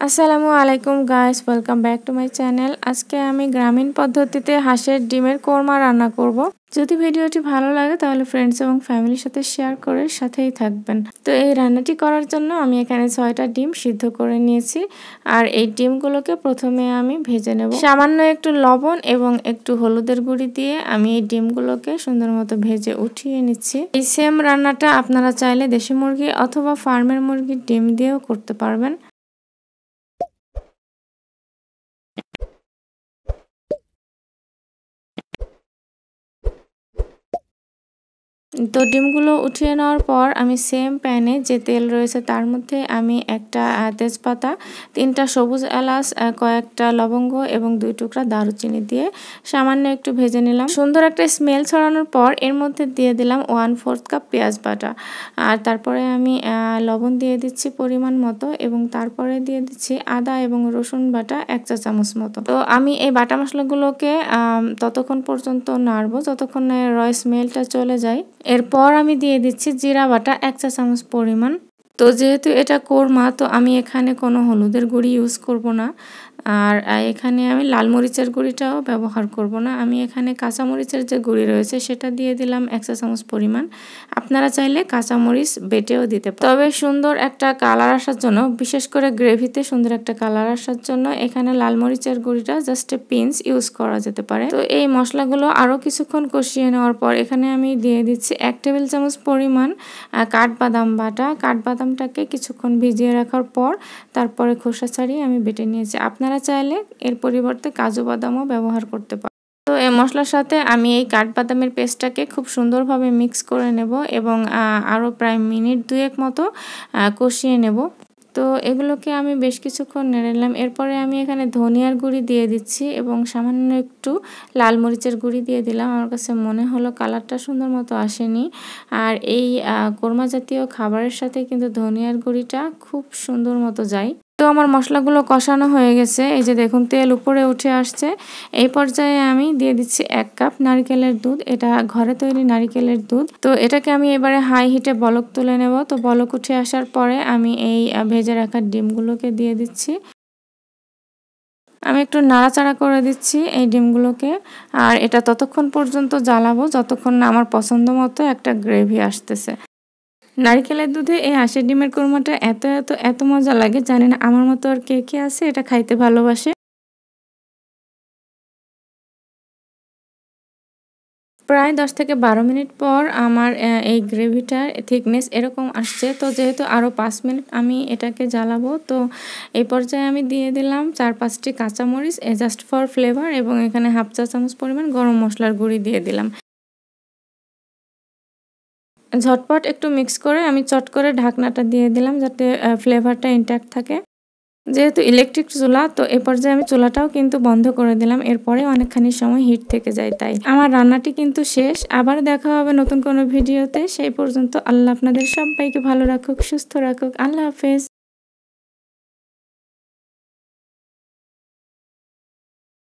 আসসালামু আলাইকুম guys, welcome back to my channel. আজকে আমি গ্রামীণ পদ্ধতিতে হাঁসের ডিমের কোরমা রান্না করব। যদি ভিডিওটি ভালো লাগে তাহলে ফ্রেন্ডস এবং ফ্যামিলির সাথে শেয়ার করে সাথেই থাকবেন। তো এই রান্নাটি করার জন্য আমি এখানে 6টা ডিম সিদ্ধ করে নিয়েছি। আর এই ডিমগুলোকে প্রথমে আমি ভেজে নেব। সামান্য একটু লবণ এবং একটু হলুদের গুঁড়ি দিয়ে আমি এই ডিমগুলোকে সুন্দর মতো ভেজে উঠিয়ে নিচ্ছি। এই সেম রান্নাটা আপনারা চাইলে দেশি মুরগি অথবা ফার্মের মুরগির ডিম দিয়েও করতে পারবেন। তো ডিমগুলো উঠিয়ে নেওয়ার পর আমি সেম প্যানে যে তেল রয়েছে তার মধ্যে আমি একটা তেজপাতা, 3টা সবুজ এলাচ, কয়েকটা লবঙ্গ এবং 2 টুকরা দারুচিনি দিয়ে সামান্য একটু ভেজে নিলাম। সুন্দর একটা স্মেল ছড়ানোর পর এর মধ্যে দিয়ে দিলাম 1/4 কাপ পেঁয়াজ বাটা। আর তারপরে আমি লবণ দিয়ে দিচ্ছি পরিমাণ মতো এবং তারপরে দিয়ে দিচ্ছি আদা এবং রসুন বাটা 1 চা চামচ মতো। তো আমি এই বাটা মশলাগুলোকে ততক্ষণ পর্যন্ত নাড়বো যতক্ষণ না র স্মেলটা চলে যায়। এরপর আমি দিয়ে দিচ্ছি জিরা বাটা 1 চা চামচ পরিমাণ। তো যেহেতু এটা কোরমা, তো আমি এখানে কোনো হলুদের গুঁড়ি ইউজ করব না। আর এখানে আমি লাল মরিচের গুঁড়িটাও ব্যবহার করব না। আমি এখানে কাঁচামরিচের যে গুঁড়ি রয়েছে সেটা দিয়ে দিলাম 1 চা চামচ পরিমাণ। আপনারা চাইলে কাঁচামরিচ বেটেও দিতে পারেন। তবে সুন্দর একটা কালার আসার জন্য, বিশেষ করে গ্রেভিতে সুন্দর একটা কালার আসার জন্য এখানে লাল মরিচের গুঁড়িটা জাস্ট পিঞ্চ ইউজ করা যেতে পারে। তো এই মশলাগুলো আরও কিছুক্ষণ কষিয়ে নেওয়ার পর এখানে আমি দিয়ে দিচ্ছি 1 টেবিল চামচ পরিমাণ কাঠবাদাম বাটা। কাঠবাদামটাকে কিছুক্ষণ ভিজিয়ে রাখার পর তারপরে খোসা ছাড়িয়ে আমি বেটে নিয়েছি। আপনারা চাইলে এর পরিবর্তে কাজু বাদামও ব্যবহার করতে পারেন। তো এই মশলার সাথে আমি এই কাঠবাদামের পেস্টটাকে খুব সুন্দরভাবে মিক্স করে নেব এবং আরও প্রায় মিনিট 2 মতো কষিয়ে নেব। তো এগুলোকে আমি বেশ কিছুক্ষণ নেড়ে নিলাম। এরপরে আমি এখানে ধনিয়ার গুঁড়ি দিয়ে দিচ্ছি এবং সামান্য একটু লাল মরিচের গুঁড়ি দিয়ে দিলাম। আমার কাছে মনে হলো কালারটা সুন্দর মতো আসেনি। আর এই কোরমা জাতীয় খাবারের সাথে কিন্তু ধনিয়ার গুঁড়িটা খুব সুন্দর মতো যায়। তো আমার মশলাগুলো কষানো হয়ে গেছে। এই যে দেখুন তেল উপরে উঠে আসছে। এই পর্যায়ে আমি দিয়ে দিচ্ছি 1 কাপ নারকেলের দুধ। এটা ঘরে তৈরি নারকেলের দুধ। তো এটাকে আমি এবারে হাই হিটে বলক তুলে নেব। তো বলক উঠে আসার পরে আমি এই ভেজে রাখা ডিমগুলোকে দিয়ে দিচ্ছি। আমি একটু নাড়াচাড়া করে দিচ্ছি এই ডিমগুলোকে। আর এটা ততক্ষণ পর্যন্ত জ্বালাবো যতক্ষণ না আমার পছন্দ মতো একটা গ্রেভি আসতেছে। নারকেলের দুধে এই হাঁসের ডিমের কোরমাটা এত মজা লাগে, জানি না আমার মতো আর কে কে আছে এটা খাইতে ভালোবাসে। প্রায় 10 থেকে 12 মিনিট পর আমার এই গ্রেভিটার থিকনেস এরকম আসছে। তো যেহেতু আরও 5 মিনিট আমি এটাকে জ্বালাবো, তো এই পর্যায়ে আমি দিয়ে দিলাম 4-5টি কাঁচামরিচ জাস্ট ফর ফ্লেভার এবং এখানে 1/2 চা চামচ পরিমাণ গরম মশলার গুঁড়ি দিয়ে দিলাম। ঝটপট একটু মিক্স করে আমি চট করে ঢাকনাটা দিয়ে দিলাম যাতে ফ্লেভারটা ইনট্যাক্ট থাকে। যেহেতু ইলেকট্রিক চুলা, তো এ পর্যায়ে আমি চুলাটাও কিন্তু বন্ধ করে দিলাম। এরপরে অনেকখানি সময় হিট থেকে যায়। তাই আমার রান্নাটি কিন্তু শেষ। আবার দেখা হবে নতুন কোনো ভিডিওতে। সেই পর্যন্ত আল্লাহ আপনাদের সবাইকে ভালো রাখুক, সুস্থ রাখুক। আল্লাহ হাফেজ।